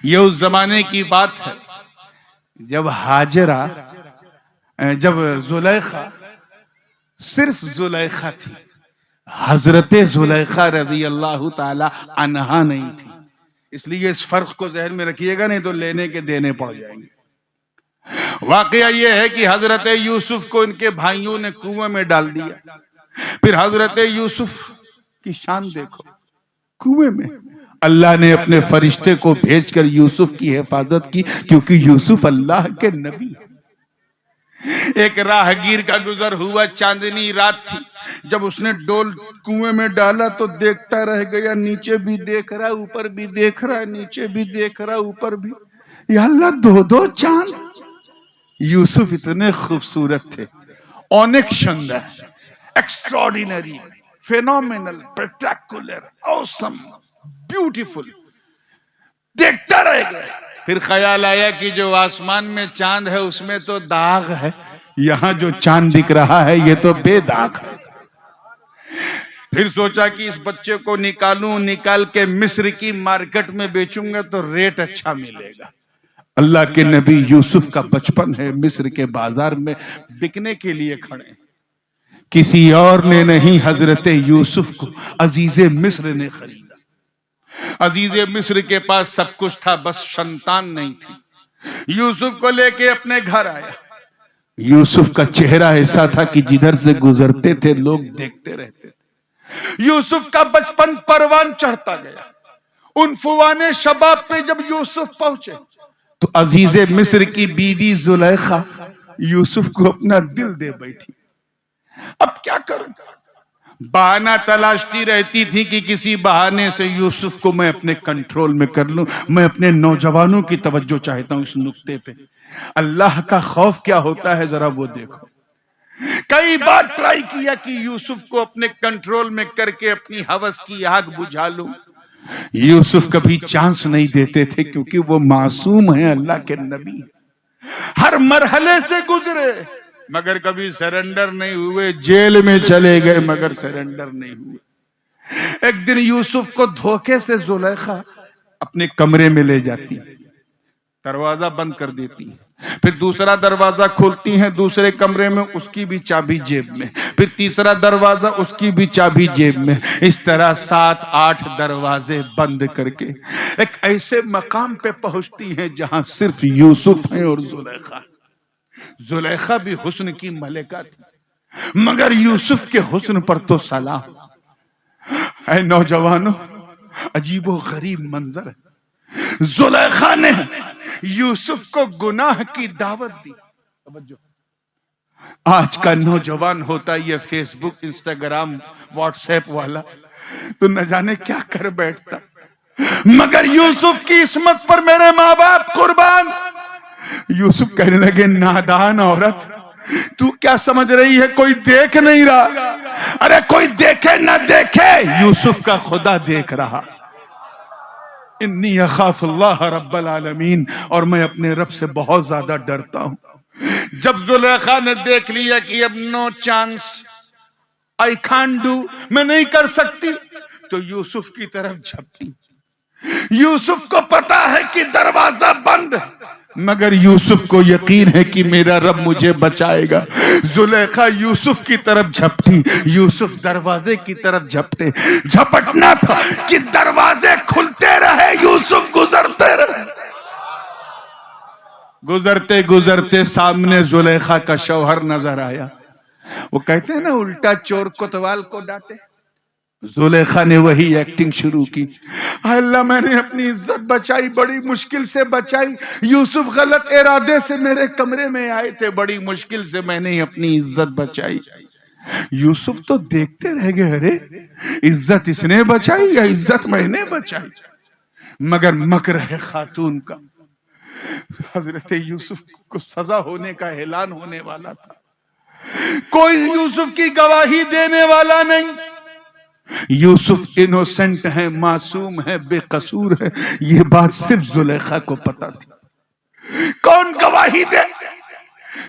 یہ اس زمانے کی بات ہے جب ہاجرہ، جب زلیخا صرف زلیخا تھی، حضرت زلیخا رضی اللہ تعالی عنہا نہیں تھی. اس لیے اس فرق کو ذہن میں رکھیے گا، نہیں تو لینے کے دینے پڑ جائیں گے. واقعہ یہ ہے کہ حضرت یوسف کو ان کے بھائیوں نے کنویں میں ڈال دیا. پھر حضرت یوسف کی شان دیکھو، کنویں میں اللہ نے اپنے فرشتے کو بھیج کر یوسف کی حفاظت کی، کیونکہ یوسف اللہ کے نبی. ایک راہگیر کا گزر ہوا، چاندنی رات تھی، جب اس نے ڈول کنویں میں ڈالا تو دیکھتا رہ گیا، نیچے بھی دیکھ رہا، اوپر بھی دیکھ رہا، نیچے بھی دیکھ رہا، اوپر بھی. یا اللہ، دو چاند. یوسف اتنے خوبصورت تھے، اونک شندر، ایکسٹراڈینری، فینومینل، اسپیکٹیکولر، اوسم، بیوٹیفل. دیکھتا رہ گیا. پھر خیال آیا کہ جو آسمان میں چاند ہے اس میں تو داغ ہے، یہاں جو چاند دکھ رہا ہے یہ تو بے داغ ہے. پھر سوچا کہ اس بچے کو نکالوں، نکال کے مصر کی مارکیٹ میں بیچوں گا تو ریٹ اچھا ملے گا. اللہ کے نبی یوسف کا بچپن ہے، مصر کے بازار میں بکنے کے لیے کھڑے. کسی اور نے نہیں، حضرت یوسف کو عزیز مصر نے خریدا. عزیز مصر کے پاس سب کچھ تھا، بس سنتان نہیں تھی. یوسف کو لے کے اپنے گھر آیا. یوسف کا چہرہ ایسا تھا کہ جدھر سے گزرتے تھے لوگ دیکھتے رہتے تھے. یوسف کا بچپن پروان چڑھتا گیا. ان فوان شباب پہ جب یوسف پہنچے تو عزیز مصر کی بیوی زلیخا یوسف کو اپنا دل دے بیٹھی. اب کیا کروں؟ بہانہ تلاشتی رہتی تھی کہ کسی بہانے سے یوسف کو میں اپنے کنٹرول میں کر لوں. میں اپنے نوجوانوں کی توجہ چاہتا ہوں اس نقطے پہ. اللہ کا خوف کیا ہوتا ہے ذرا وہ دیکھو. کئی بار ٹرائی کیا کہ یوسف کو اپنے کنٹرول میں کر کے اپنی ہوس کی آگ بجھا لوں. یوسف کبھی چانس نہیں دیتے تھے، کیونکہ وہ معصوم ہیں، اللہ کے نبی. ہر مرحلے سے گزرے مگر کبھی سرنڈر نہیں ہوئے. جیل میں چلے گئے مگر سرنڈر نہیں ہوئے. ایک دن یوسف کو دھوکے سے زلیخا اپنے کمرے میں لے جاتی، دروازہ بند کر دیتی. پھر دوسرا دروازہ کھولتی ہیں دوسرے کمرے میں، اس کی بھی چابی جیب میں. پھر تیسرا دروازہ، اس کی بھی چابی جیب میں. اس طرح 7-8 دروازے بند کر کے ایک ایسے مقام پہ پہنچتی ہیں جہاں صرف یوسف ہیں اور زلیخا. زلیخا بھی حسن کی ملکہ تھی، مگر یوسف کے حسن پر تو سلام. اے نوجوانوں، عجیب و غریب منظر ہے. زلیخا نے یوسف کو گناہ کی دعوت دی. آج کا نوجوان ہوتا یہ فیس بک، انسٹاگرام، واٹس ایپ والا تو نہ جانے کیا کر بیٹھتا. مگر یوسف کی عصمت پر میرے ماں باپ قربان. یوسف کہنے لگے، نادان عورت، تو کیا سمجھ رہی ہے کوئی دیکھ نہیں رہا؟ ارے کوئی دیکھے نہ دیکھے، یوسف کا خدا دیکھ رہا. انی اخاف اللہ رب العالمین، اور میں اپنے رب سے بہت زیادہ ڈرتا ہوں. جب زلیخا نے دیکھ لیا کہ اب no chance, I can't do، میں نہیں کر سکتی، تو یوسف کی طرف جھپٹی. یوسف کو پتا ہے کہ دروازہ بند، مگر یوسف کو یقین ہے کہ میرا رب مجھے بچائے گا. زلیخا یوسف کی طرف جھپٹی، یوسف دروازے کی طرف جھپٹے. جھپٹنا تھا کہ دروازے کھلتے رہے، یوسف گزرتے رہے. گزرتے گزرتے سامنے زلیخا کا شوہر نظر آیا. وہ کہتے ہیں نا، الٹا چور کوتوال کو ڈانٹے. زلیخا نے وہی ایکٹنگ شروع کی. اللہ، میں نے اپنی عزت بچائی، بڑی مشکل سے بچائی. یوسف غلط ارادے سے میرے کمرے میں آئے تھے، بڑی مشکل سے میں نے اپنی عزت بچائی. یوسف تو دیکھتے رہ گئے، ارے عزت اس نے بچائی یا عزت میں نے بچائی؟ مگر مکر ہے خاتون کا. حضرت یوسف کو سزا ہونے کا اعلان ہونے والا تھا. کوئی یوسف کی گواہی دینے والا نہیں. یوسف انوسنٹ ہے، معصوم ہے، بے قصور ہے. یہ بات صرف زلیخا کو پتا تھی. کون گواہی دے؟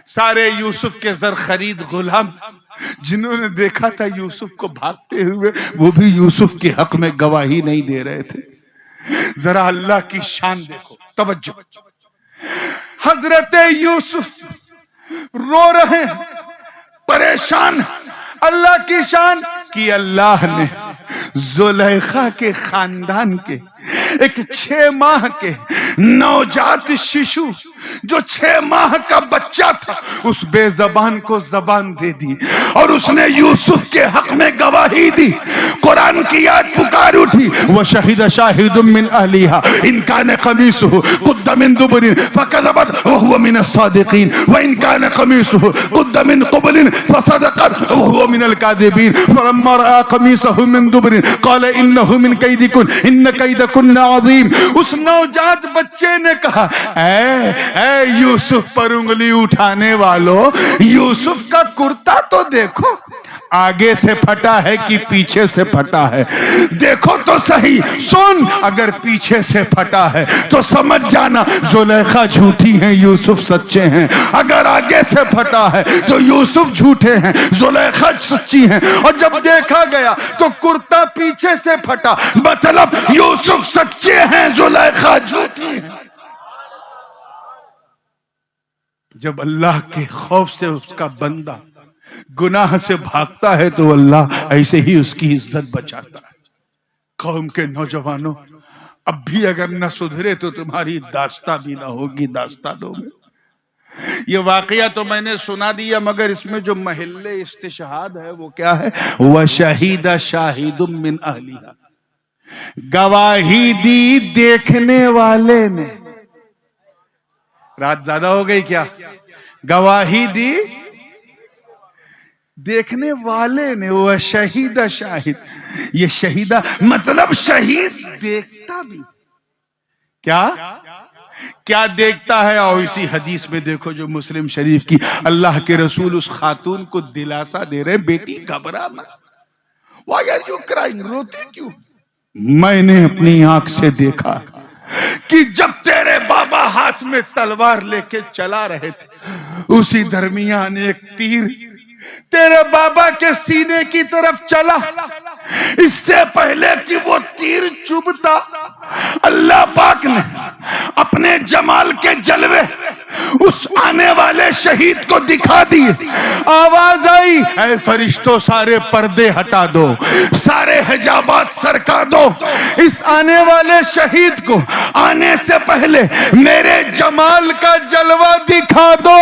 سارے یوسف کے زر خرید غلام جنہوں نے دیکھا تھا یوسف کو بھاگتے ہوئے، وہ بھی یوسف کے حق میں گواہی نہیں دے رہے تھے. ذرا اللہ کی شان دیکھو، توجہ. حضرت یوسف رو رہے ہیں، پریشان. اللہ کی شان کہ اللہ نے زلیخا کے خاندان کے ایک 6 ماہ کے نوجات ششو جو 6 ماہ کا بچہ تھا اس بے زبان کو زبان دے دی اور اس نے یوسف کے حق میں گواہی دی. قرآن کی آیت پکار اٹھی وَشَهِدَ شَاهِدٌ مِّنْ أَهْلِهَا إِنْ كَانَ قَمِيصُهُ قُدَّ مِنْ دُبُرٍ فَكَذَبَتْ وَهُوَ مِنَ الصَّادِقِينَ وَإِنْ كَانَ قَمِيصُهُ قُدَّ مِنْ قُبُلٍ فَصَدَقَتْ وَهُوَ مِنَ الْكَاذِبِينَ فَلَمَّا رَأَىٰ قَمِيصَهُ مِنْ دُبُرٍ قَالَ إِنَّهُ مِنْ كَيْدِكُنَّ إِنَّ كَيْدَكُنَّ عَظِيمٌ. اس نوجات بچے نے کہا اے یوسف پر انگلی اٹھانے والوں، یوسف کا کرتا تو دیکھو، آگے سے پھٹا ہے کہ پیچھے سے پھٹا ہے، دیکھو تو صحیح. سن، اگر پیچھے سے پھٹا ہے تو سمجھ جانا زلیخا جھوٹی ہیں، یوسف سچے ہیں. اگر آگے سے پھٹا ہے تو یوسف جھوٹے ہیں، زلیخا سچی ہیں. اور جب دیکھا گیا تو کرتا پیچھے سے پھٹا، مطلب یوسف سچے ہیں، زلیخا جھوٹی ہیں. جب اللہ کے خوف سے اس کا بندہ گناہ سے بھاگتا ہے تو اللہ ایسے ہی اس کی عزت بچاتا ہے. قوم کے نوجوانوں، اب بھی اگر نہ سدھرے تو تمہاری داستہ بھی نہ ہوگی داستانوں میں. یہ واقعہ تو میں نے سنا دیا، مگر اس میں جو محل استشہاد ہے وہ کیا ہے؟ وَشَهِدَ شَاهِدٌ مِّنْ أَهْلِهَا، گواہی دی دیکھنے والے نے. رات زیادہ ہو گئی کیا؟ گواہی دی دیکھنے والے نے. وہ شہید شاہد، یہ شہیدہ مطلب شہید دیکھتا بھی. کیا دیکھتا ہے؟ اور اسی حدیث میں دیکھو جو مسلم شریف کی، اللہ کے رسول اس خاتون کو دلاسا دے رہے، بیٹی گھبرا مت. Why are you crying؟ روتی کیوں؟ میں نے اپنی آنکھ سے دیکھا کہ جب تیرے بابا ہاتھ میں تلوار لے کے چلا رہے تھے، اسی درمیان ایک تیر تیرے بابا کے سینے کی طرف چلا. اس سے پہلے کہ وہ تیر چبھتا، اللہ پاک نے اپنے جمال کے جلوے اس آنے والے شہید کو دکھا دیے. آواز آئی اے فرشتوں سارے پردے ہٹا دو، سارے حجابات سرکا دو، اس آنے والے شہید کو آنے سے پہلے میرے جمال کا جلوہ دکھا دو.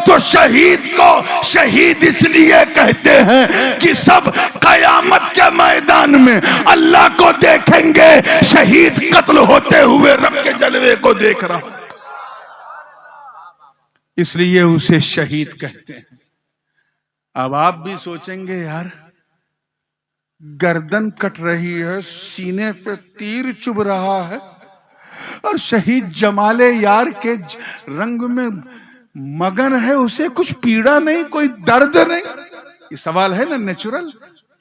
تو شہید کو شہید اس لیے کہتے ہیں کہ سب قیامت کے میدان میں اللہ کو دیکھیں گے، شہید قتل ہوتے ہوئے رب کے جلوے کو دیکھ رہا، اس لیے اسے شہید کہتے ہیں. اب آپ بھی سوچیں گے یار گردن کٹ رہی ہے، سینے پہ تیر چبھ رہا ہے، اور شہید جمال یار کے رنگ میں مگن ہے، اسے کچھ پیڑا نہیں، کوئی درد نہیں. یہ سوال ہے نا نیچرل.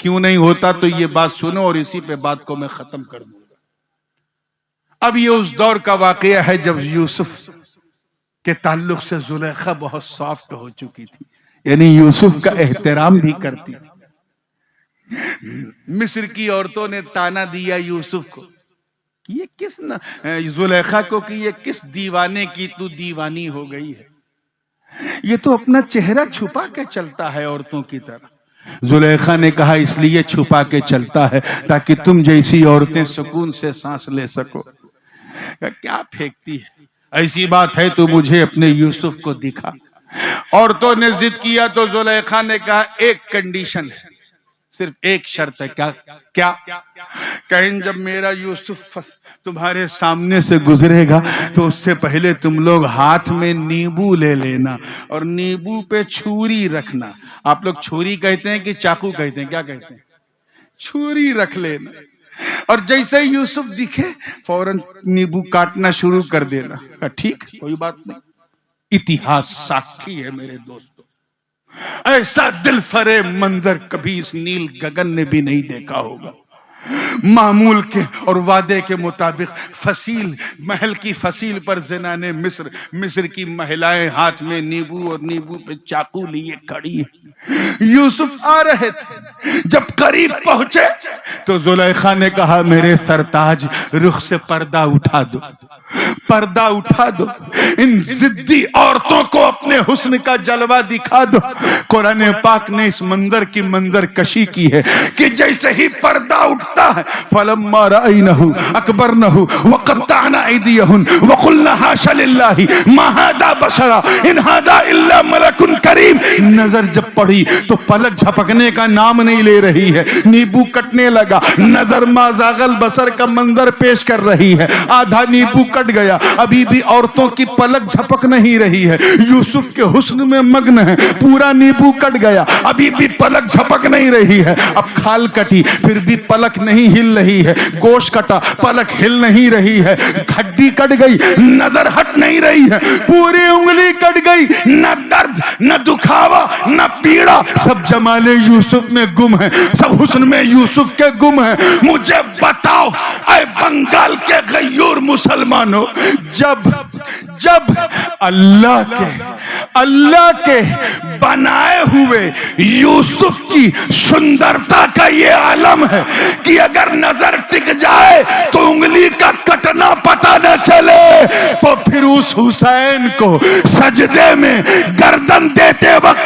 کیوں نہیں ہوتا؟ تو یہ بات سنو اور اسی پہ بات کو میں ختم کر دوں گا. اب یہ اس دور کا واقعہ ہے جب یوسف کے تعلق سے زلیخا بہت سافٹ ہو چکی تھی، یعنی یوسف کا احترام بھی کرتی تھی. مصر کی عورتوں نے تانا دیا یوسف کو کہ یہ کس زلیخا کو کہ یہ کس دیوانے کی تو دیوانی ہو گئی ہے، یہ تو اپنا چہرہ چھپا کے چلتا ہے عورتوں کی طرح. زلیخا نے کہا اس لیے چھپا کے چلتا ہے تاکہ تم جیسی عورتیں سکون سے سانس لے سکو. کیا پھینکتی ہے، ایسی بات ہے تو مجھے اپنے یوسف کو دکھا. عورتوں نے ضد کیا تو زلیخا نے کہا ایک کنڈیشن ہے، صرف ایک شرط ہے. کیا؟ کہیں جب میرا یوسف تمہارے سامنے سے گزرے گا تو اس سے پہلے تم لوگ ہاتھ میں نیبو لے لینا اور نیبو پہ چھری رکھنا. آپ لوگ چھری کہتے ہیں کہ چاقو کہتے ہیں؟ کیا کہتے ہیں؟ چھری رکھ لینا، اور جیسے یوسف دکھے فوراً نیبو کاٹنا شروع کر دینا. ٹھیک، کوئی بات نہیں. اتہاس ساکھی ہے میرے دوستو، ایسا دل فریب منظر کبھی اس نیل گگن نے بھی نہیں دیکھا ہوگا. معمول کے اور وعدے کے مطابق فصیل، محل کی فصیل پر زنان مصر کی مہلائیں ہاتھ میں نیبو اور نیبو پہ چاقو لیے کھڑی ہیں۔ یوسف آ رہے تھے، جب قریب پہنچے تو زلیخا نے کہا میرے سرتاج رخ سے پردہ اٹھا دو، پردہ اٹھا دو، ان ضدی عورتوں کو اپنے حسن کا جلوہ دکھا دو۔ قرآن پاک نے اس منظر کی منظر کشی کی ہے کہ جیسے ہی پردہ اٹھتا ہے فَلَمَّا رَأَيْنَهُ أَكْبَرْنَهُ وَقَطَّعْنَ أَيْدِيَهُنَّ وَقُلْنَ حَاشَ لِلَّهِ مَا هَذَا بَشَرٌ إِنْ هَذَا إِلَّا مَلَكٌ كَرِيمٌ۔ نظر جب پڑی تو پلک جھپکنے کا نام نہیں لے رہی ہے، نیبو کٹنے لگا، نظر ما زاغ البصر کا منظر پیش کر رہی ہے، آدھا نیبو کٹ گیا، ابھی بھی عورتوں کی پلک جھپک نہیں رہی ہے، یوسف کے حسن میں مگن ہے، پورا نیبو کٹ گیا، ابھی بھی پلک جھپک نہیں رہی ہے، اب کھال کٹی پھر بھی پلک نہیں ہل رہی ہے، گوشت کٹا پلک ہل نہیں رہی ہے، ہڈی کٹ گئی نظر ہٹ نہیں رہی ہے، پوری انگلی کٹ گئی، نہ درد نہ دکھاوا نہ پیڑا، سب جمال یوسف میں گم ہے، سب حسن میں یوسف کے گم ہے۔ مجھے بتاؤ اے بنگال کے غیور مسلمانوں، جب اللہ کے بنائے ہوئے یوسف کی سندرتا کا یہ عالم ہے کہ اگر نظر ٹک جائے تو انگلی کا کٹنا پتہ نہ چلے، تو پھر اس حسین کو سجدے میں گردن دیتے وقت